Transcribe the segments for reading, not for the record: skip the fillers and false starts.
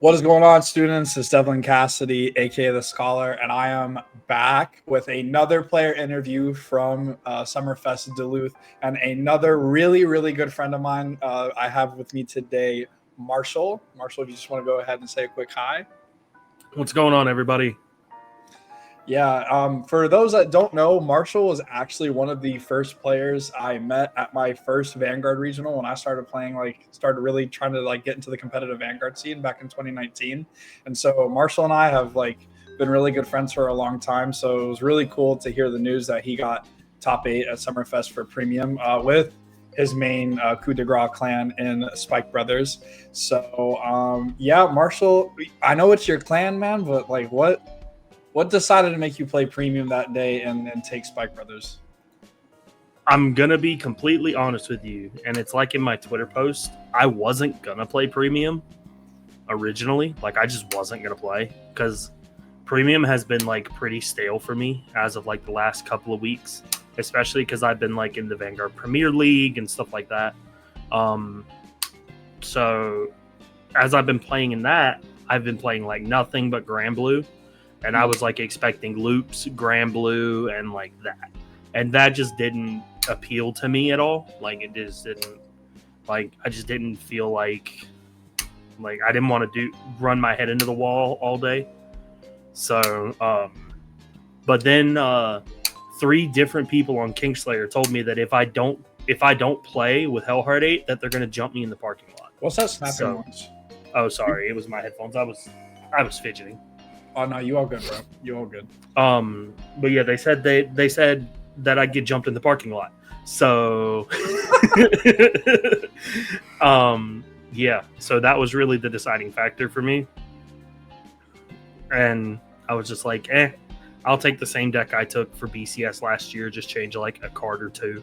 What is going on, students? It's Devlin Cassidy, aka The Scholar, and I am back with another player interview from Summerfest Duluth and another really, really good friend of mine I have with me today, Marshall. Marshall, if you just want to go ahead and say a quick hi. What's going on, everybody? Yeah, for those that don't know, Marshall was actually one of the first players I met at my first Vanguard regional when I started playing, started really trying to get into the competitive Vanguard scene back in 2019. And so Marshall and I have been really good friends for a long time. So it was really cool to hear the news that he got top 8 at Summerfest for Premium with his main coup de grace clan in Spike Brothers. So yeah, Marshall, I know it's your clan, man, but what decided to make you play Premium that day and take Spike Brothers? I'm going to be completely honest with you, and it's like in my Twitter post, I wasn't going to play Premium originally. I just wasn't going to play because Premium has been pretty stale for me as of the last couple of weeks, especially because I've been in the Vanguard Premier League and stuff like that. So as I've been playing in that, I've been playing nothing but Grand Blue. And I was expecting loops, Grand Blue, and that. And that just didn't appeal to me at all. It just didn't, I just didn't feel I didn't want to run my head into the wall all day. So, but then 3 different people on Kingslayer told me that if I don't play with Hellhard 8, that they're going to jump me in the parking lot. What's that snapping noise? Oh, sorry. It was my headphones. I was fidgeting. Oh no, you all good, bro. You all good. But yeah, they said that I'd get jumped in the parking lot. So, yeah. So that was really the deciding factor for me. And I was just I'll take the same deck I took for BCS last year, just change a card or 2,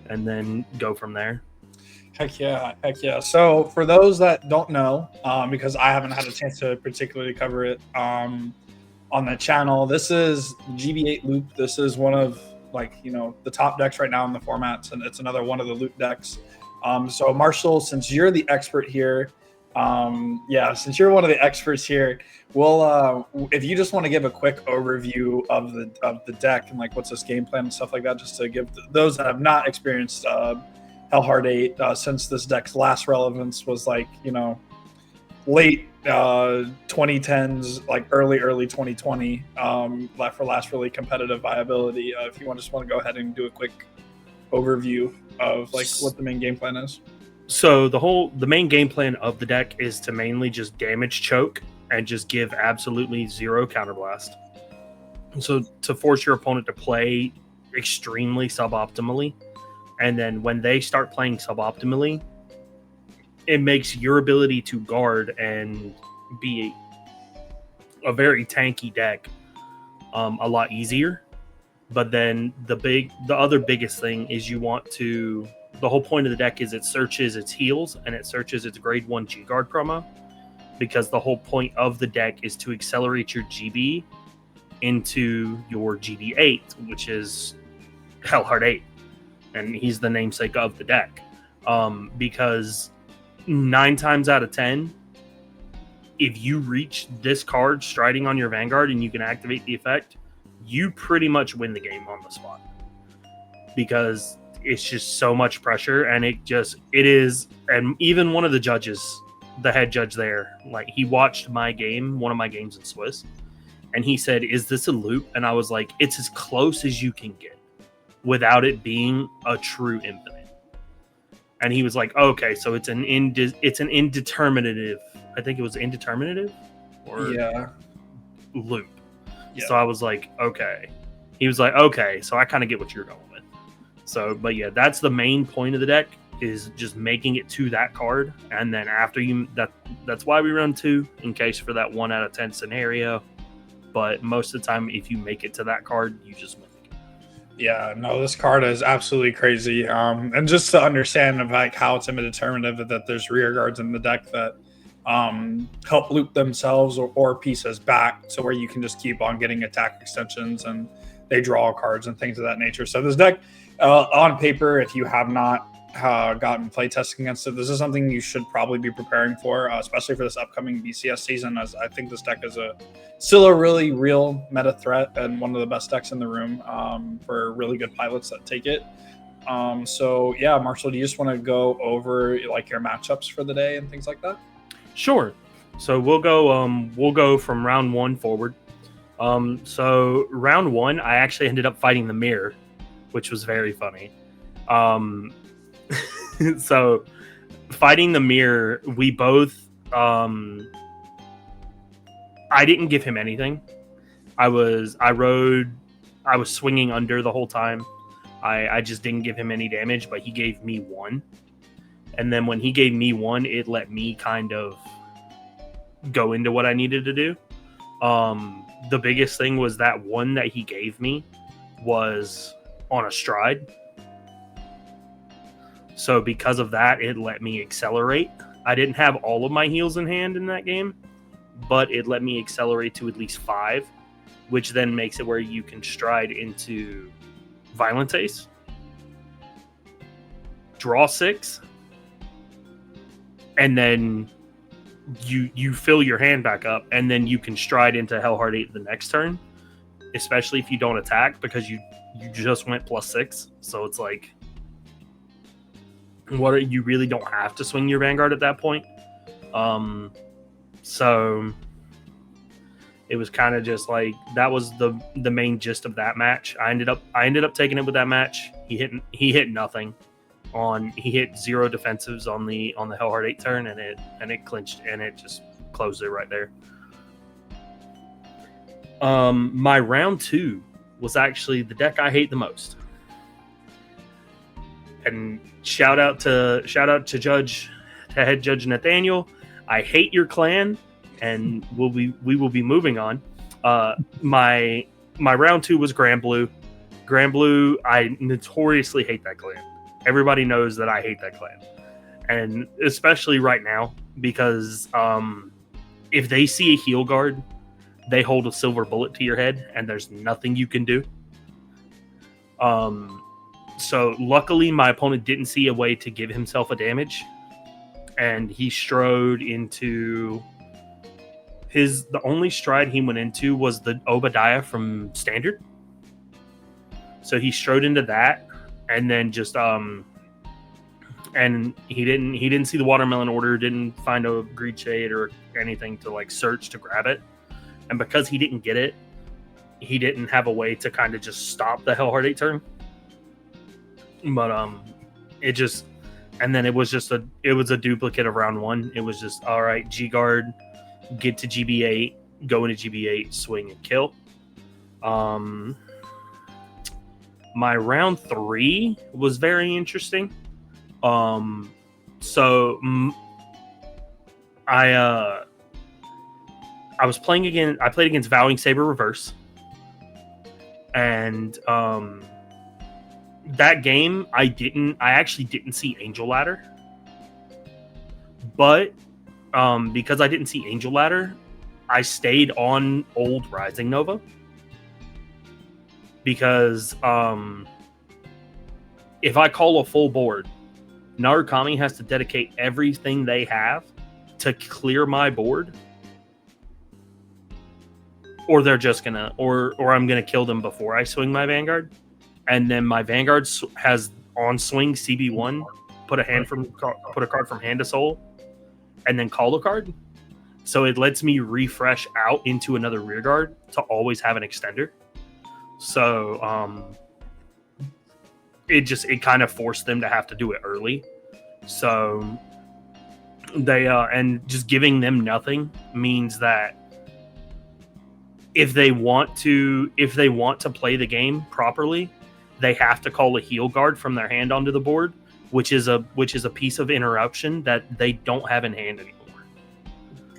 and then go from there. Heck yeah. So for those that don't know, because I haven't had a chance to particularly cover it on the channel, this is GB8 Loop. This is one of the top decks right now in the formats, and it's another one of the loop decks. So Marshall, since you're the expert here, since you're one of the experts here, we'll if you just want to give a quick overview of the deck and what's this game plan and stuff like that, just to give those that have not experienced Hellhard 8 since this deck's last relevance was late 2010s, early 2020 for last really competitive viability. If you just want to go ahead and do a quick overview of what the main game plan is. So the main game plan of the deck is to mainly just damage choke and just give absolutely 0 counterblast. So to force your opponent to play extremely suboptimally. And then when they start playing suboptimally, it makes your ability to guard and be a very tanky deck a lot easier. But then the other biggest thing is the whole point of the deck is it searches its heals and it searches its grade 1 G guard promo, because the whole point of the deck is to accelerate your GB into your GB8, which is Hellhard 8. And he's the namesake of the deck. Because 9 times out of 10, if you reach this card striding on your Vanguard and you can activate the effect, you pretty much win the game on the spot. Because it's just so much pressure, and it is. And even one of the judges, the head judge there, he watched one of my games in Swiss, and he said, "Is this a loop?" And I was like, "It's as close as you can get without it being a true infinite." And he was like, "Okay, so it's an indeterminative." I think it was indeterminative or loop. Yeah. So I was like, "Okay." He was like, "Okay," so I kind of get what you're going with. So, but yeah, that's the main point of the deck, is just making it to that card, and then after that's why we run 2, in case for that 1 out of 10 scenario. But most of the time, if you make it to that card, you just win. Yeah, no, this card is absolutely crazy. And just to understand how it's indeterminative, that there's rear guards in the deck that help loop themselves or pieces back to where you can just keep on getting attack extensions and they draw cards and things of that nature. So this deck, on paper, if you have not gotten playtesting against it, this is something you should probably be preparing for, especially for this upcoming BCS season, as I think this deck is still a really real meta threat and one of the best decks in the room for really good pilots that take it. So yeah, Marshall, do you just want to go over like your matchups for the day and things like that? Sure. So we'll go from round 1 forward. So round 1, I actually ended up fighting the mirror, which was very funny. So fighting the mirror, we both I didn't give him anything. I was swinging under the whole time. I just didn't give him any damage, but he gave me 1. And then when he gave me 1, it let me kind of go into what I needed to do. The biggest thing was that 1 that he gave me was on a stride. So because of that, it let me accelerate. I didn't have all of my heals in hand in that game, but it let me accelerate to at least 5, which then makes it where you can stride into Violent Ace, draw 6, and then you fill your hand back up, and then you can stride into Hellhard 8 the next turn, especially if you don't attack, because you just went +6. So it's like, you really don't have to swing your Vanguard at that point. So it was kind of just like, that was the main gist of that match. I ended up taking it with that match. He hit nothing. He hit 0 defensives on the Hellhard 8 turn, and it clinched, and it just closed it right there. My round 2 was actually the deck I hate the most. And shout out to head judge Nathaniel. I hate your clan, and we will be moving on. My round 2 was Grand Blue. Grand Blue, I notoriously hate that clan. Everybody knows that I hate that clan, and especially right now, because if they see a heal guard, they hold a silver bullet to your head, and there's nothing you can do. So luckily, my opponent didn't see a way to give himself a damage, and he strode into the only stride he went into was the Obadiah from Standard. So he strode into that, and then just and he didn't see the Watermelon Order, didn't find a Greed Shade or anything to like search to grab it, and because he didn't get it, he didn't have a way to kind of just stop the Hellhard 8 turn. But it was a duplicate of round 1. It was just, all right, G guard, get to GB8, go into GB8, swing and kill. My round 3 was very interesting. So I was playing again. I played against Vowing Saber Reverse, and that game I actually didn't see Angel Ladder, but because I didn't see Angel Ladder, I stayed on old Rising Nova, because if I call a full board, Narukami has to dedicate everything they have to clear my board, or they're just gonna, or I'm gonna kill them before I swing my Vanguard. And then my Vanguard has on swing CB1, put a card from hand to soul, and then call a card. So it lets me refresh out into another rear guard to always have an extender. So it kind of forced them to have to do it early. So they and just giving them nothing means that if they want to play the game properly, they have to call a heal guard from their hand onto the board, which is a piece of interruption that they don't have in hand anymore.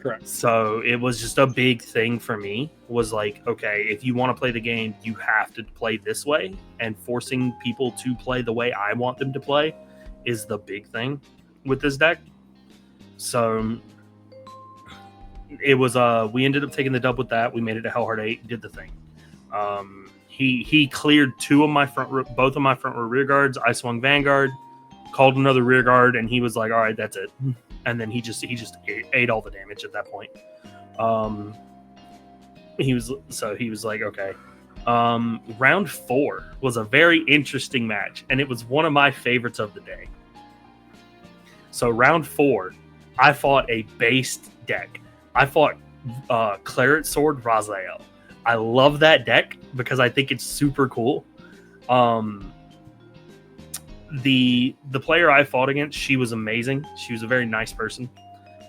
Correct. So it was just a big thing for me, was like, okay, if you want to play the game, you have to play this way, and forcing people to play the way I want them to play is the big thing with this deck. So it was we ended up taking the dub with that. We made it to Hellhard 8, did the thing. He cleared both of my front rear guards. I swung Vanguard. called another rear guard, and he was like, all right, that's it. And then he just ate all the damage at that point. He was like, okay. Round 4 was a very interesting match, and it was one of my favorites of the day. So round 4, I fought a based deck. I fought Claret Sword Raziel. I love that deck because I think it's super cool. The player I fought against, she was amazing. She was a very nice person.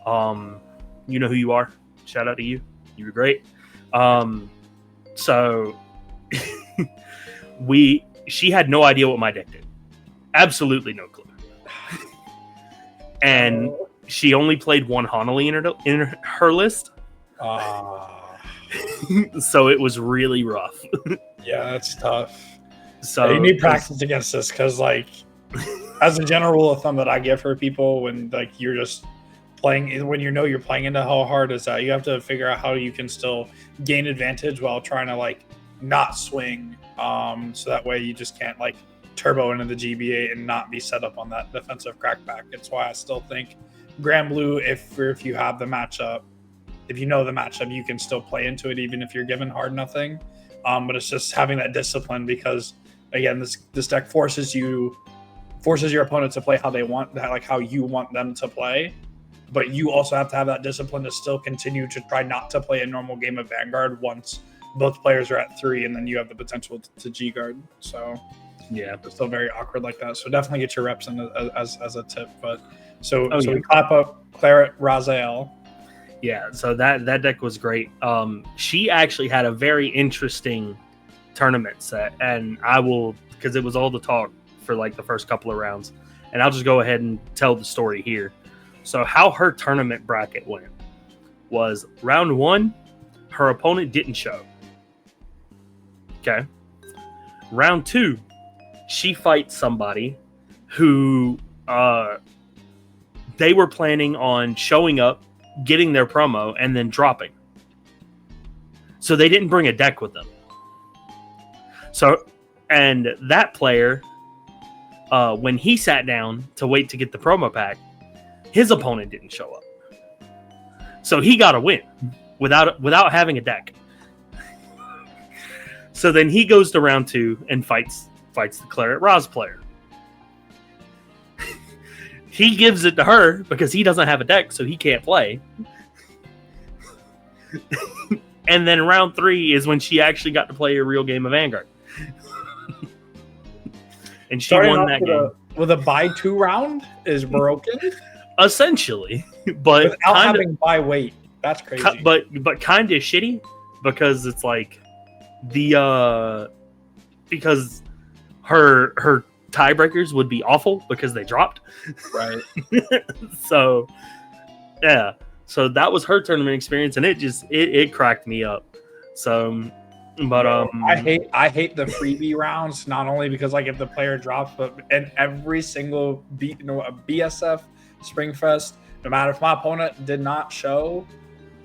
You know who you are. Shout out to you. You were great. So she had no idea what my deck did. Absolutely no clue. And she only played one Hanali in her list. So it was really rough. Yeah, that's tough. So you need practice against this because, like, as a general rule of thumb that I give for people when, like, you're just playing, when you know you're playing into Hellhard, is that you have to figure out how you can still gain advantage while trying to, like, not swing. So that way you just can't, like, turbo into the GBA and not be set up on that defensive crackback. It's why I still think Grand Blue, if you have the matchup, if you know the matchup, you can still play into it even if you're given hard nothing. But it's just having that discipline because, again, this deck forces your opponent to play how they want, like how you want them to play. But you also have to have that discipline to still continue to try not to play a normal game of Vanguard once both players are at 3, and then you have the potential to G guard. So yeah, it's still very awkward like that. So definitely get your reps in as a tip. But so we clap up Claret Raziel. Yeah, so that deck was great. She actually had a very interesting tournament set, and I will, because it was all the talk for like the first couple of rounds, and I'll just go ahead and tell the story here. So how her tournament bracket went was round 1, her opponent didn't show. Okay. Round 2, she fights somebody who they were planning on showing up, getting their promo, and then dropping. So they didn't bring a deck with them. So, and that player, when he sat down to wait to get the promo pack, his opponent didn't show up. So he got a win without having a deck. So then he goes to round 2 and fights the Claret Raz player. He gives it to her because he doesn't have a deck, so he can't play. And then round 3 is when she actually got to play a real game of Vanguard. And she won that game. With a buy 2 round is broken? Essentially. But without having buy weight. That's crazy. But kind of shitty because it's like because her tiebreakers would be awful because they dropped. Right. So yeah. So that was her tournament experience, and it cracked me up. So but I hate the freebie rounds, not only because like if the player drops, but in every single BSF Springfest, no matter if my opponent did not show,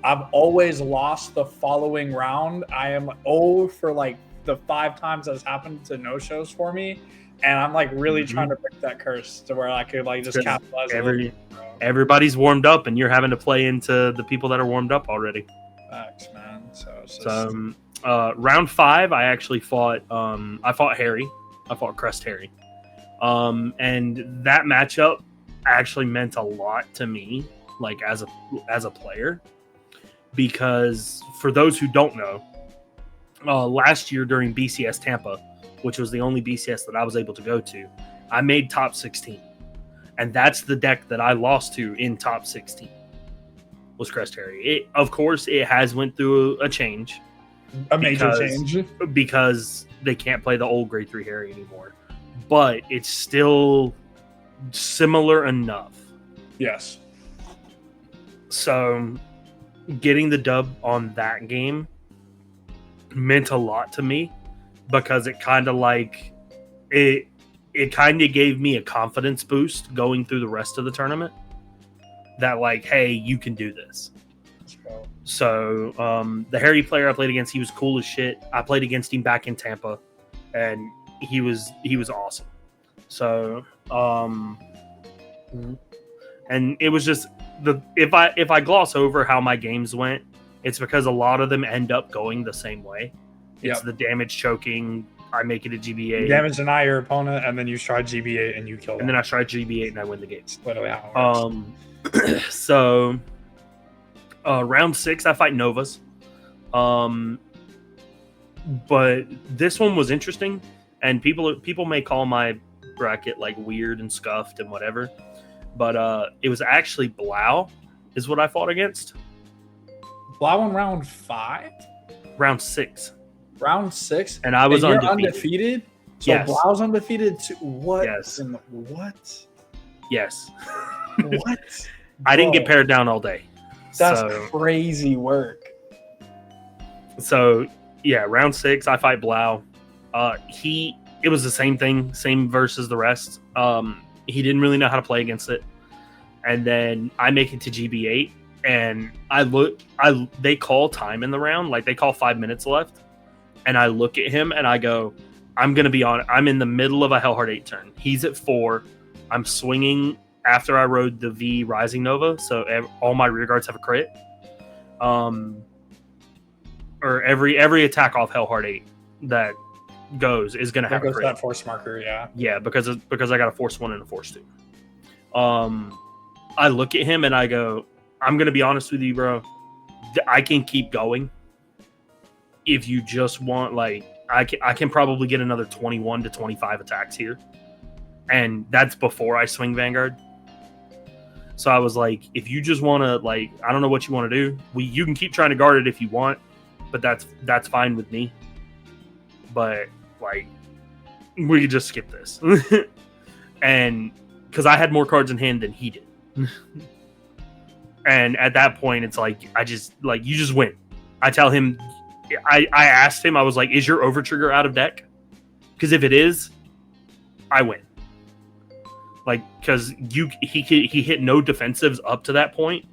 I've always lost the following round. I am 0 for like the 5 times that's happened to no shows for me. And I'm like really trying to break that curse to where I could like just capitalize. Everybody's warmed up, and you're having to play into the people that are warmed up already. Facts, man. So round 5, I actually fought. I fought Harry. I fought Crest Harry. And that matchup actually meant a lot to me, like as a player, because for those who don't know, last year during BCS Tampa, which was the only BCS that I was able to go to, I made top 16. And that's the deck that I lost to in top 16 was Crest Harry. Of course, it has went through a change. A major change. Because they can't play the old grade 3 Harry anymore. But it's still similar enough. Yes. So getting the dub on that game meant a lot to me because it kind of like it kind of gave me a confidence boost going through the rest of the tournament that like, hey, you can do this. So the Harry player I played against, he was cool as shit. I played against him back in Tampa, and he was awesome. So And it was just if I gloss over how my games went, it's because a lot of them end up going the same way. It's the damage choking. I make it a GB8. You damage deny your opponent, and then you try GB8 and you kill them. And then I try GB8 and I win the game. Literally how it works. So round 6, I fight Novas. But this one was interesting, and people may call my bracket like weird and scuffed and whatever, but it was actually Blau is what I fought against. Blau in round 5? Round 6. Round 6? And I was you're undefeated. So yes. Blau's undefeated too. What? Yes. What? Yes. What? I didn't get pared down all day. That's crazy work. So yeah, round 6, I fight Blau. It was the same thing, same versus the rest. He didn't really know how to play against it. And then I make it to GB8, and they call time in the round, like they call 5 minutes left. And I look at him and I go, I'm in the middle of a Hellhard 8 turn. He's at 4. I'm swinging after I rode the V Rising Nova, so all my rear guards have a crit. Or every attack off Hellhard 8 that goes is going to have a crit. That force marker, yeah. Yeah, because I got a force 1 and a force 2. I look at him and I go, I'm going to be honest with you, bro. I can keep going. If you just want, like, I can probably get another 21 to 25 attacks here. And that's before I swing Vanguard. So I was like, if you just want to, like, I don't know what you want to do. You can keep trying to guard it if you want, but that's fine with me. But, like, we could just skip this. And because I had more cards in hand than he did. And at that point, it's like, you just win. I tell him, I asked him, I was like, is your over trigger out of deck? Because if it is, I win. Like, because he hit no defensives up to that point,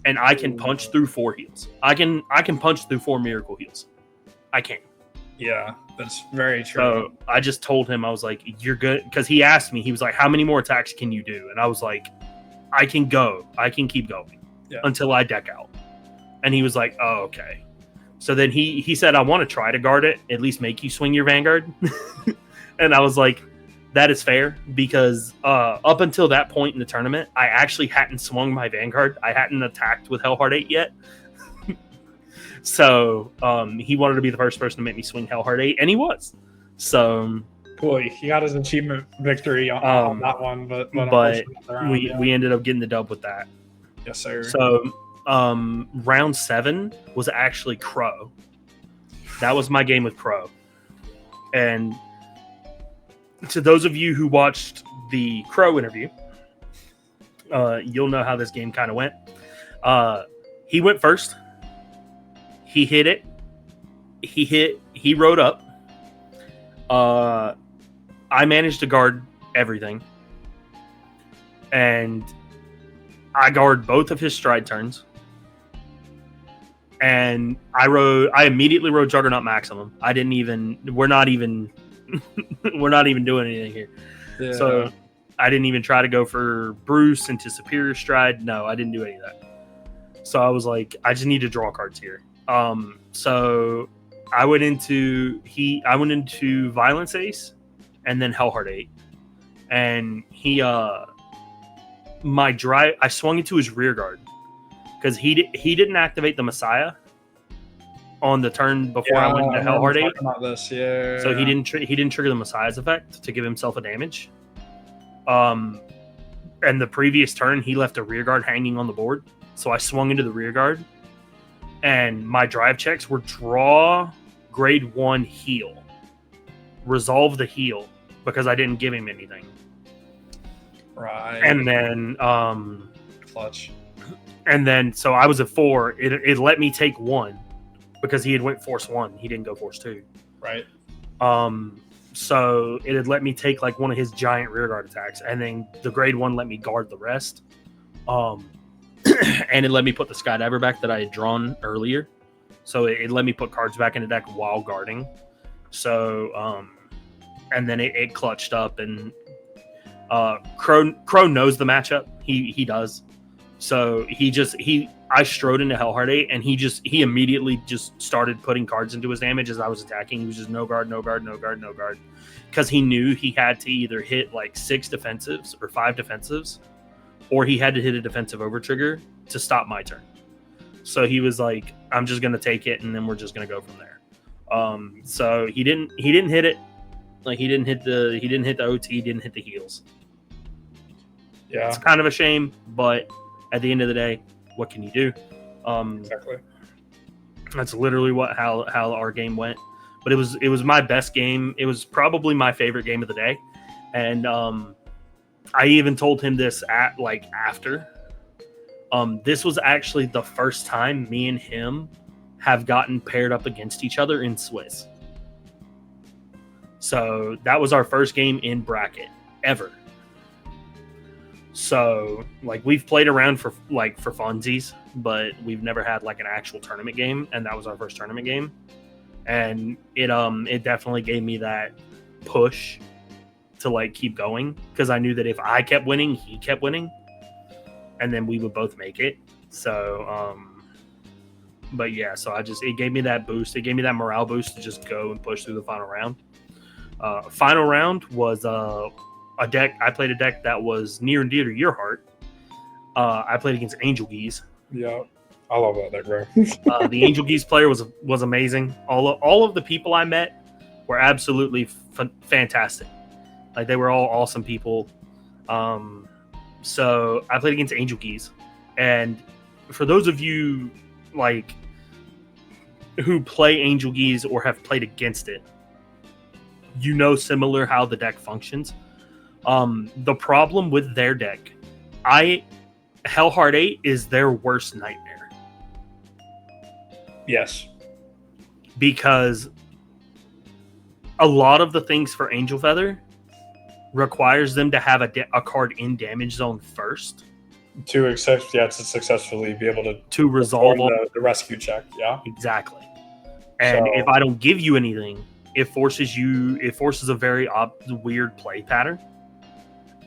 and I can punch through 4 heals. I can punch through 4 miracle heals. I can. Yeah, that's very true. So I just told him, I was like, you're good. Because he asked me, he was like, how many more attacks can you do? And I was like, I can go. I can keep going until I deck out. And he was like, oh, okay. So then he said, I want to try to guard it, at least make you swing your Vanguard. And I was like, that is fair, because up until that point in the tournament, I actually hadn't swung my Vanguard. I hadn't attacked with Hellhard 8 yet. So he wanted to be the first person to make me swing Hellhard 8, and he was. So cool. He got his achievement victory on that one, but we ended up getting the dub with that. Yes, sir. So round 7 was actually Crow. That was my game with Crow. And to those of you who watched the Crow interview, you'll know how this game kind of went. He went first. He hit it. He rode up. I managed to guard everything. And I guard both of his stride turns. And I immediately rode Juggernaut Maximum. We're not even doing anything here. Yeah. So I didn't even try to go for Bruce into Superior Stride. No, I didn't do any of that. So I was like, I just need to draw cards here. So I went into Violence Ace and then Hellhard 8. And I swung into his rear guard because he didn't activate the Messiah on the turn before I went into Hellhard 8. About this, yeah. So he didn't trigger the Messiah's effect to give himself a damage. And the previous turn he left a rear guard hanging on the board, so I swung into the rear guard, and my drive checks were draw grade 1 heal, resolve the heal because I didn't give him anything. Right. And then clutch. And then so I was at 4. It let me take 1 because he had went force 1. He didn't go force 2. Right. So it had let me take like one of his giant rear guard attacks, and then the grade 1 let me guard the rest. And it let me put the Skydiver back that I had drawn earlier. So it let me put cards back in the deck while guarding. So and then it clutched up, and Crow knows the matchup. He does. So I strode into Hellhard 8, and he immediately just started putting cards into his damage as I was attacking. He was just no guard, because he knew he had to either hit like 6 defensives or 5 defensives, or he had to hit a defensive over trigger to stop my turn. So he was like, I'm just gonna take it, and then we're just gonna go from there. So he didn't hit it. Like he didn't hit the OT, didn't hit the heals. Yeah, it's kind of a shame, but at the end of the day, what can you do? Exactly. That's literally how our game went. But it was my best game. It was probably my favorite game of the day, and I even told him this after. This was actually the first time me and him have gotten paired up against each other in Swiss. So that was our first game in bracket ever. So like we've played around for funsies, but we've never had like an actual tournament game, and that was our first tournament game. And it definitely gave me that push to like keep going, because I knew that if I kept winning, he kept winning, and then we would both make it. So but yeah, so it gave me that boost. It gave me that morale boost to just go and push through the final round. Final round was a deck. I played a deck that was near and dear to your heart. I played against Angel Geese. Yeah, I love that deck, bro. The Angel Geese player was amazing. All of the people I met were absolutely fantastic. Like they were all awesome people. So I played against Angel Geese, and for those of you like who play Angel Geese or have played against it, you know similar how the deck functions. The problem with their deck, Hellhard 8 is their worst nightmare. Yes. Because a lot of the things for Angel Feather requires them to have a card in damage zone first. To successfully be able to resolve the rescue check. Yeah. Exactly. And if I don't give you anything, it forces a very weird play pattern.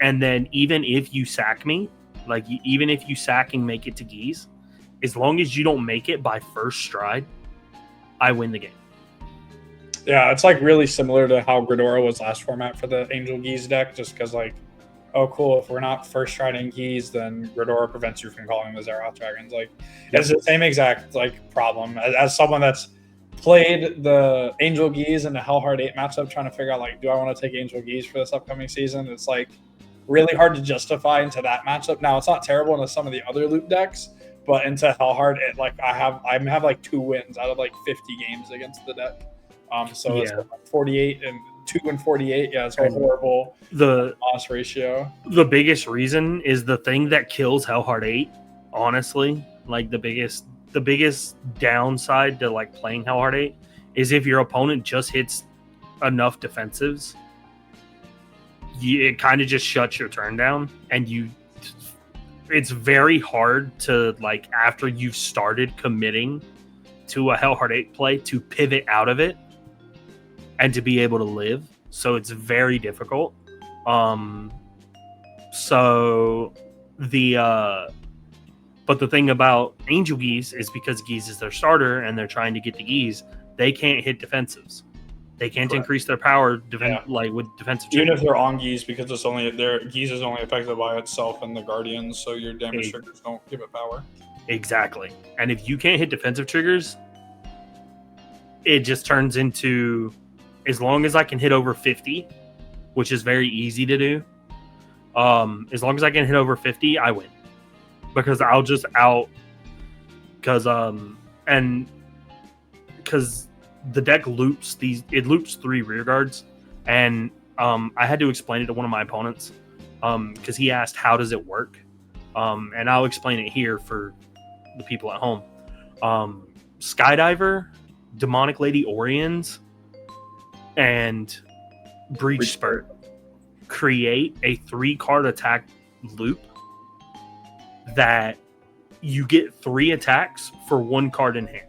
And then even if you sack me, even if you sack and make it to Geese, as long as you don't make it by first stride, I win the game. Yeah, it's like really similar to how Gridora was last format for the Angel Geese deck, just because like, oh cool, if we're not first striding Geese, then Gridora prevents you from calling the Zeroth Dragons. Like, it's the same exact like problem. As someone that's played the Angel Geese and the Hellhard 8 matchup, trying to figure out like, do I want to take Angel Geese for this upcoming season? It's like really hard to justify into that matchup. Now it's not terrible into some of the other loop decks, but into Hellhard, it like I have like 2 wins out of like 50 games against the deck. So it's like 48 and 2 and 48. Yeah, it's a horrible loss ratio. The biggest reason is the thing that kills Hellhard 8. Honestly, like the biggest downside to like playing Hellhard 8 is if your opponent just hits enough defensives, it kind of just shuts your turn down, and it's very hard to like after you've started committing to a Hellhard 8 play to pivot out of it and to be able to live. So it's very difficult. But the thing about Angel Geese is because Geese is their starter and they're trying to get the Geese, they can't hit defensives. They can't increase their power like with defensive. Even if they're on Geese, because it's only Geese is only affected by itself and the Guardians, so your damage triggers don't give it power. Exactly. And if you can't hit defensive triggers, it just turns into, as long as I can hit over 50, which is very easy to do. As long as I can hit over 50, I win. Because I'll just because the deck loops 3 rear guards, and I had to explain it to one of my opponents because he asked how does it work, and I'll explain it here for the people at home. Skydiver, Demonic Lady Orions, and Breach Spurt create a 3-card attack loop that you get 3 attacks for 1 card in hand.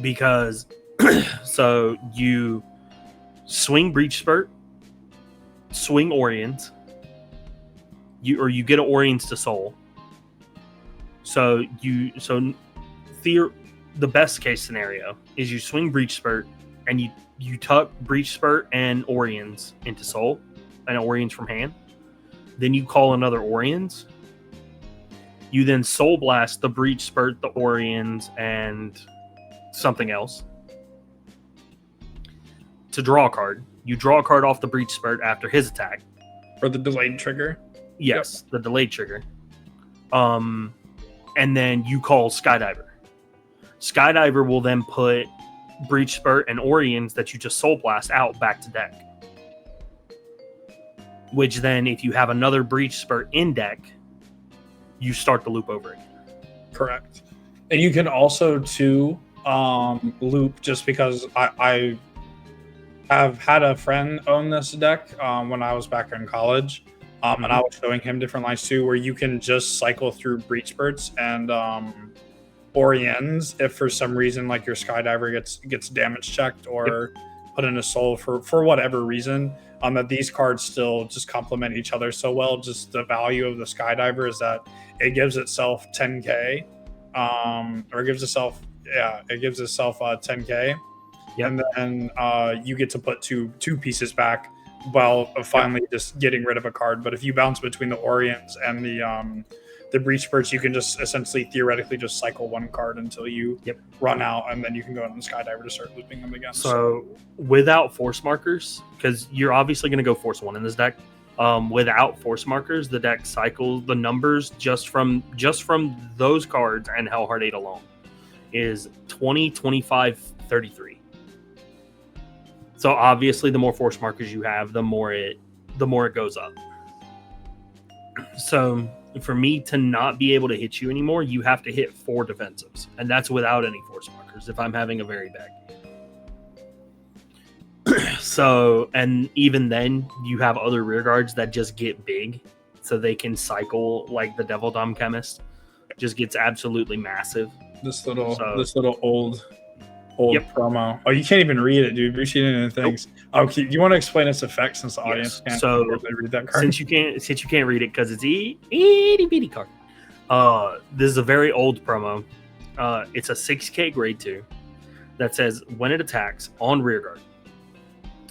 Because so you swing Breach Spurt, swing Orions. You get an Orions to soul. So the best case scenario is you swing Breach Spurt and you tuck Breach Spurt and Orions into soul, and Orions from hand. Then you call another Orions. You then soul blast the Breach Spurt, the Orions, and something else to draw a card. You draw a card off the Breach Spurt after his attack. Or the delayed trigger. Yes, the delayed trigger. And then you call Skydiver. Skydiver will then put Breach Spurt and Orions that you just soul blast out back to deck. Which then, if you have another Breach Spurt in deck, you start the loop over again. Correct. And you can also loop, just because I have had a friend own this deck when I was back in college. And I was showing him different lines too, where you can just cycle through Breach Spurts and Orions if for some reason like your Skydiver gets damage checked or put in a soul for whatever reason. That these cards still just complement each other so well. Just the value of the Skydiver is that it gives itself 10k, or it gives itself 10k, and then you get to put two pieces back while finally just getting rid of a card. But if you bounce between the Orions and the Breach Spurts, you can just essentially theoretically just cycle one card until you run out, and then you can go on the Skydiver to start looping them again. So without force markers, because you're obviously going to go force 1 in this deck, without force markers, the deck cycles the numbers just from those cards and Hellhard 8 alone is 20, 25, 33. So obviously the more force markers you have, the more it goes up. So for me to not be able to hit you anymore, you have to hit 4 defensives, and that's without any force markers if I'm having a very bad game. So, and even then, you have other rear guards that just get big, so they can cycle, like the Devil Dom Chemist just gets absolutely massive. This little old promo. Oh, you can't even read it, dude. You're reading into things. Nope. Okay, do you want to explain its effect since the audience can't really read that card? Since you can't read it because it's itty bitty card. This is a very old promo. It's a 6k grade 2 that says when it attacks on rearguard,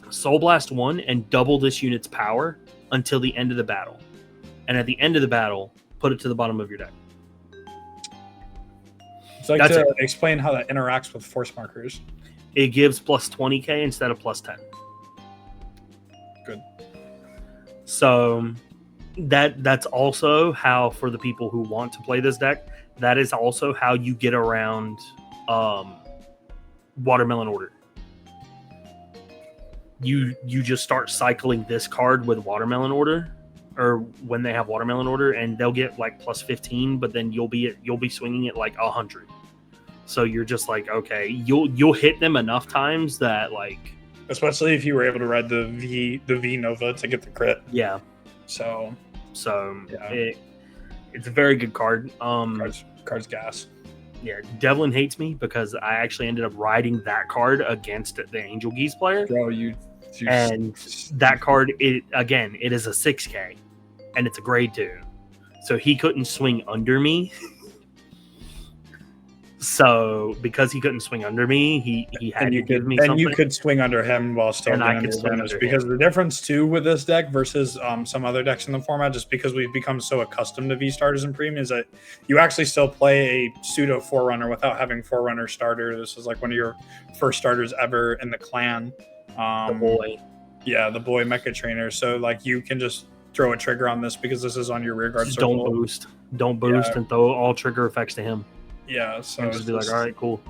Soul Blast 1 and double this unit's power until the end of the battle. And at the end of the battle, put it to the bottom of your deck. So I'd like to explain how that interacts with force markers. It gives plus 20k instead of plus 10. Good. So that's also how, for the people who want to play this deck, that is also how you get around Watermelon Order. You just start cycling this card with Watermelon Order, or when they have Watermelon Order, and they'll get like plus 15, but then you'll be swinging it like 100. So you're just like, okay, you'll hit them enough times that, like, especially if you were able to ride the V Nova to get the crit. Yeah. So yeah. It's a very good card. Card's gas. Yeah, Devlin hates me because I actually ended up riding that card against the Angel Geese player. Bro, and that card, it is a 6k, and it's a grade 2, so he couldn't swing under me. So because he couldn't swing under me, he had to give me something. And you could swing under him while still getting advantage. Because the difference too with this deck versus some other decks in the format, just because we've become so accustomed to V starters and premium, is that you actually still play a pseudo Forerunner without having Forerunner starter. This is like one of your first starters ever in the clan. The boy. Yeah, the boy mecha trainer. So like you can just throw a trigger on this because this is on your rear guard. Just don't boost and throw all trigger effects to him. Yeah, so and just be like, all right, cool.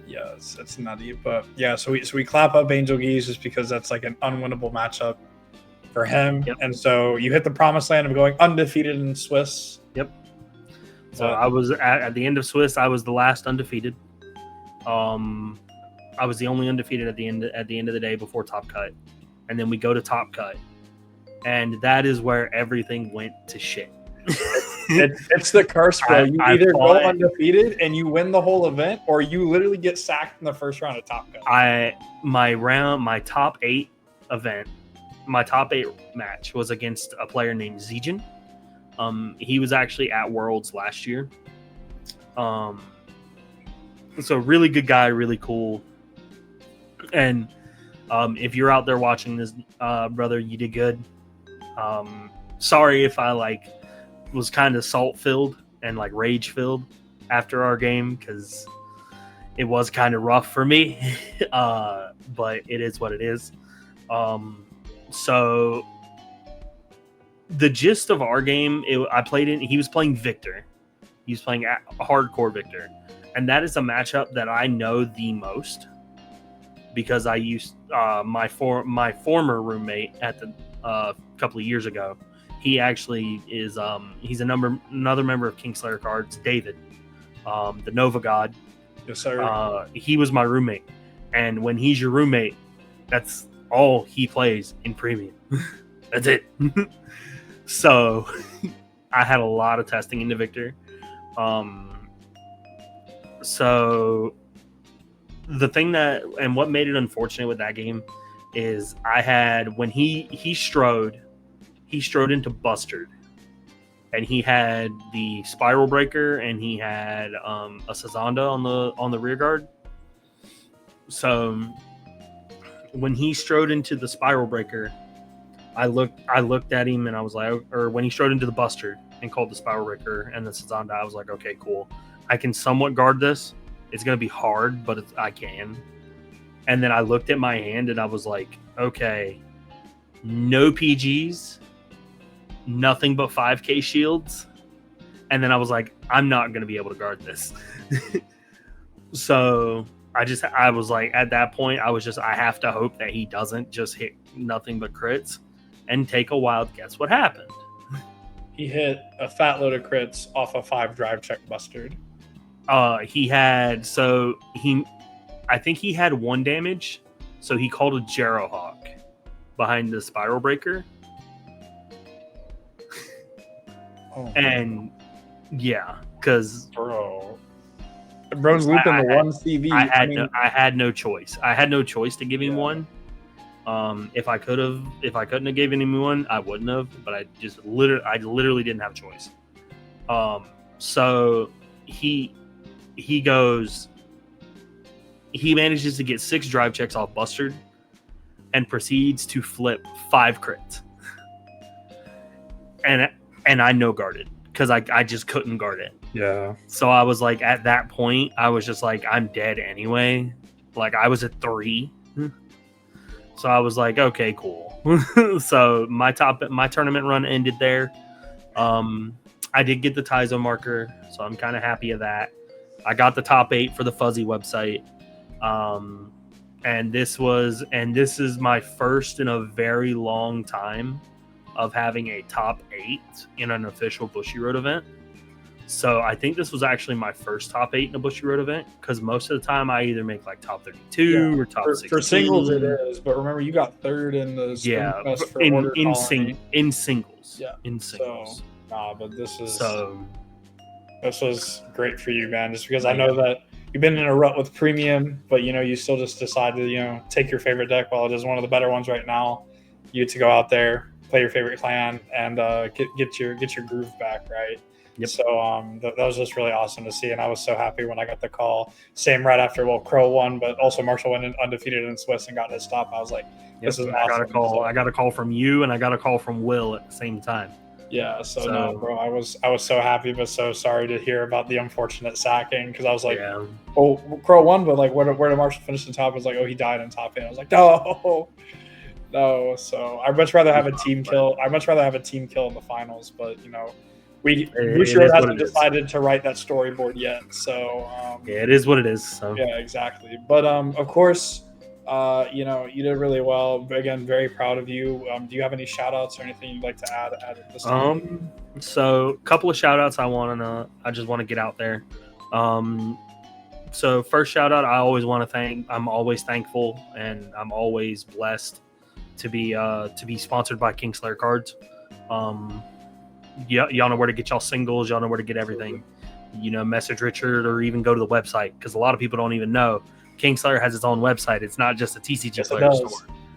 Yeah, it's nutty, but yeah, so we clap up Angel Geese just because that's like an unwinnable matchup for him, and so you hit the promised land of going undefeated in Swiss. Yep. So I was at the end of Swiss. I was the last undefeated. I was the only undefeated at the end of the day before Top Cut, and then we go to Top Cut, and that is where everything went to shit. It's the curse, bro. You either go undefeated and you win the whole event, or you literally get sacked in the first round of Top Cut. My top 8 event, my top 8 match was against a player named Zijin. He was actually at Worlds last year. So really good guy, really cool. And if you're out there watching this, brother, you did good. Sorry if I was kind of salt filled and rage filled after our game, because it was kind of rough for me. But it is what it is. So the gist of our game, he was playing Victor. He was playing hardcore Victor. And that is a matchup that I know the most, because I used my former roommate at the couple of years ago. He actually is he's another member of Kingslayer Cards, David, the Nova God. Yes, sir. He was my roommate, and when he's your roommate, that's all he plays in premium. That's it. So I had a lot of testing into Victor. So the thing and what made it unfortunate with that game is I had, when he strode into Bustard, and he had the Spiral Breaker, and he had a Sazanda on the rear guard. So when he strode into the Spiral Breaker, I looked at him and I was like, or when he strode into the Bustard and called the Spiral Breaker and the Sazanda, I was like, okay, cool. I can somewhat guard this. It's going to be hard, but I can. And then I looked at my hand and I was like, okay, no PGs, nothing but 5k shields. And then I was like, I'm not going to be able to guard this. So I was like, at that point, I have to hope that he doesn't just hit nothing but crits and take a wild guess what happened. He hit a fat load of crits off a 5 drive check Bustard. I think he had 1 damage, so he called a Jarrowhawk behind the Spiral Breaker. And yeah, because bro's looping the 1 CV. I had no choice. I had no choice to give him 1. If I couldn't have given him 1, I wouldn't have. But I literally didn't have a choice. So he manages to get 6 drive checks off Bustard and proceeds to flip 5 crits. And I no guarded because I just couldn't guard it. Yeah. So I was like, at that point, I was just like, I'm dead anyway. I was at 3. So I was like, okay, cool. So my tournament run ended there. I did get the Taizo marker, so I'm kind of happy of that. I got the top 8 for the Fuzzy website. And this is my first in a very long time of having a top 8 in an official Bushiroad event. So I think this was actually my first top 8 in a Bushiroad event, because most of the time I either make top 32 or top 16. For singles it is, but remember you got 3rd in the Fest for in singles. Yeah. In singles. So, but this was great for you, man, just because I know that you've been in a rut with premium, but you still just decided to take your favorite deck while it is one of the better ones right now. You get to go out there, play your favorite clan, and get your groove back, right? Yep. So that was just really awesome to see, and I was so happy when I got the call. Same right after Crow won, but also Marshall went undefeated in Swiss and got his stop. I was like, this is awesome. I got a call from you, and I got a call from Will at the same time. Yeah, so no, bro, I was so happy, but so sorry to hear about the unfortunate sacking, because I was like, oh, Crow won, but where did Marshall finish in top? I was like, oh, he died in top 8. I was like, no. So I'd much rather have a team kill. I'd much rather have a team kill in the finals, but Bushiroad hasn't decided to write that storyboard yet. So it is what it is. So. Yeah, exactly. But of course, you did really well. Again, very proud of you. Do you have any shout outs or anything you'd like to add at this time? So a couple of shout outs I just want to get out there. So first shout out, I'm always thankful, and I'm always blessed to be sponsored by Kingslayer Cards. Y'all know where to get y'all singles, y'all know where to get everything. Message Richard, or even go to the website, because a lot of people don't even know Kingslayer has its own website. It's not just a TCG player store.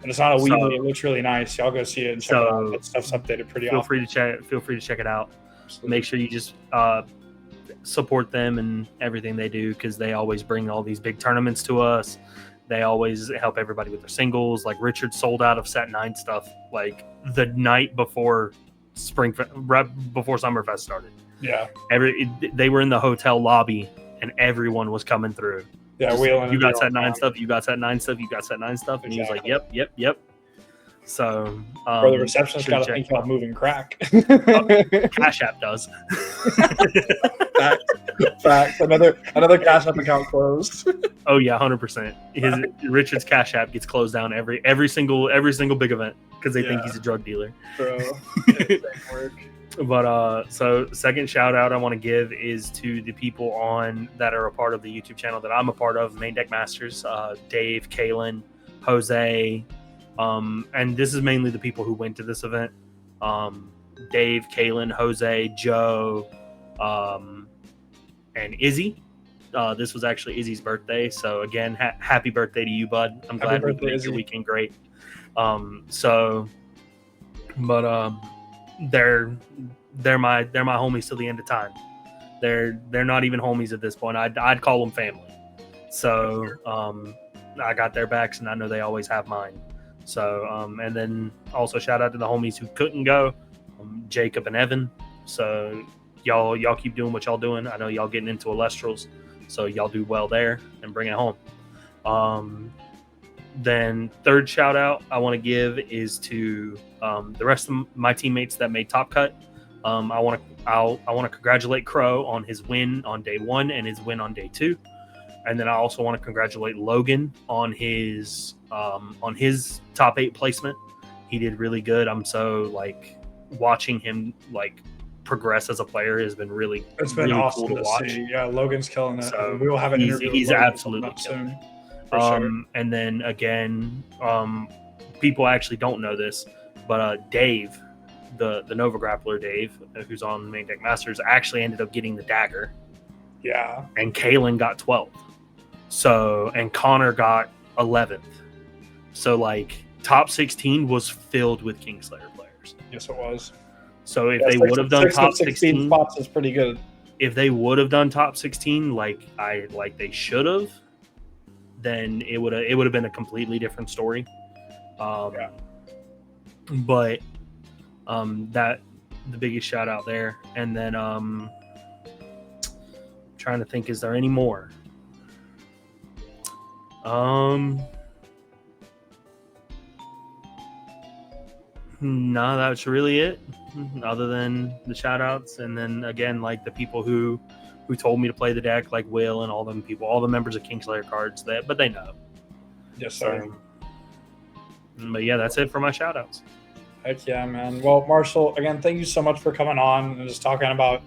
And it's not a So- Weebly. It looks really nice. Y'all go see it and check it out. That stuff's updated pretty Feel often. free to check it out. Absolutely. Make sure you just support them and everything they do, because they always bring all these big tournaments to us. They always help everybody with their singles. Like Richard sold out of Set 9 stuff like the night before right before Summerfest started. Yeah. They were in the hotel lobby and everyone was coming through. Yeah, Just, wheeling. you got Set 9 stuff, you got Set 9 stuff, you got Set 9 stuff. And he was like, yep. So Bro, the receptionist should got to check think y'all moving crack. Cash App does. Facts. Another Cash App account closed. Oh yeah, 100%. Richard's Cash App gets closed down every single big event because they think he's a drug dealer. Bro, work. But so second shout out I want to give is to the people that are a part of the YouTube channel that I'm a part of, Main Deck Masters, Dave, Kalen, Jose, and this is mainly the people who went to this event. Dave, Kalen, Jose, Joe, and Izzy. This was actually Izzy's birthday, so again, happy birthday to you, bud. I'm glad we made your weekend great. They're my homies till the end of time. They're not even homies at this point. I'd call them family. So I got their backs, and I know they always have mine. So and then also shout out to the homies who couldn't go, Jacob and Evan. So y'all keep doing what y'all doing. I know y'all getting into Alestrals, so y'all do well there and bring it home. Then third shout out I want to give is to the rest of my teammates that made Top Cut. I want to congratulate Crow on his win on day 1 and his win on day 2, and then I also want to congratulate Logan on his top 8 placement. He did really good. I'm so watching him progress as a player has been really awesome cool to watch. see. Yeah, Logan's killing it. So we will have an interview. He's absolutely soon. Sure. And then again, people actually don't know this, but Dave, the Nova Grappler Dave, who's on Main Deck Masters, actually ended up getting the dagger. Yeah. And Kalen got 12th. So, and Connor got 11th. So top 16 was filled with Kingslayer players. Yes, it was. So if they would have done top 16 spots is pretty good. If they would have done top 16 like they should have, then it would have been a completely different story. But that the biggest shout out there. And then trying to think, is there any more? No, that's really it, other than the shout outs. And then again, the people who told me to play the deck, like Will and all them people, all the members of Kingslayer cards, but they know. Yes, sir. But yeah, that's it for my shout outs. Heck yeah, man. Well, Marshall, again, thank you so much for coming on and just talking about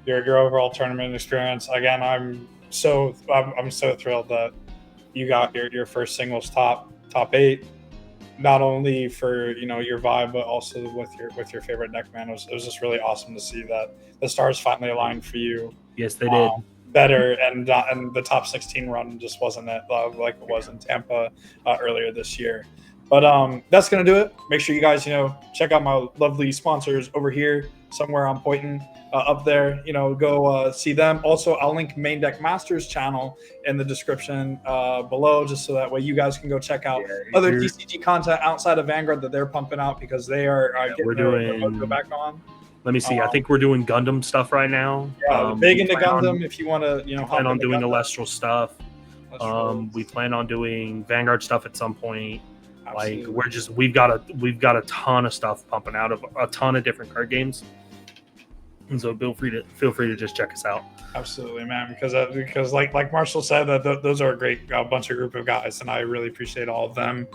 your overall tournament experience. Again, I'm so thrilled that you got your first singles top 8, not only for your vibe, but also with your favorite deck, man. It was just really awesome to see that the stars finally aligned for you. Yes, they did. Better, and the top 16 run just wasn't it like it was in Tampa earlier this year. But that's gonna do it. Make sure you guys check out my lovely sponsors over here somewhere I'm pointing up there. Go see them. Also, I'll link Main Deck Masters channel in the description below, just so that way you guys can go check out other DCG content outside of Vanguard that they're pumping out, because they are getting their go back on. Let me see. I think we're doing Gundam stuff right now. Yeah, big into Gundam. If you want to, plan on doing Alestral stuff. We plan on doing Vanguard stuff at some point. Absolutely. We've got a ton of stuff pumping out of a ton of different card games. And so feel free to just check us out. Absolutely, man. Because like Marshall said, that those are a great bunch of group of guys, and I really appreciate all of them.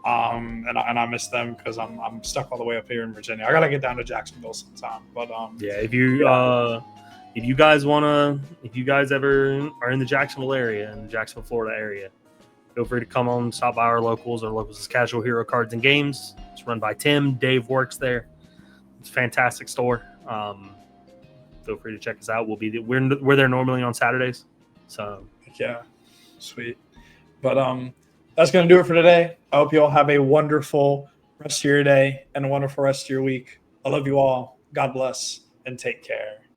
And I miss them because I'm stuck all the way up here in Virginia. I gotta get down to Jacksonville sometime. But if you guys ever are in the Jacksonville area, in the Jacksonville, Florida area, feel free to come on, stop by our locals. Our locals is Casual Hero Cards and Games. It's run by Tim. Dave works there. It's a fantastic store. Feel free to check us out. We're there normally on Saturdays. So yeah, sweet. But that's going to do it for today. I hope you all have a wonderful rest of your day and a wonderful rest of your week. I love you all. God bless and take care.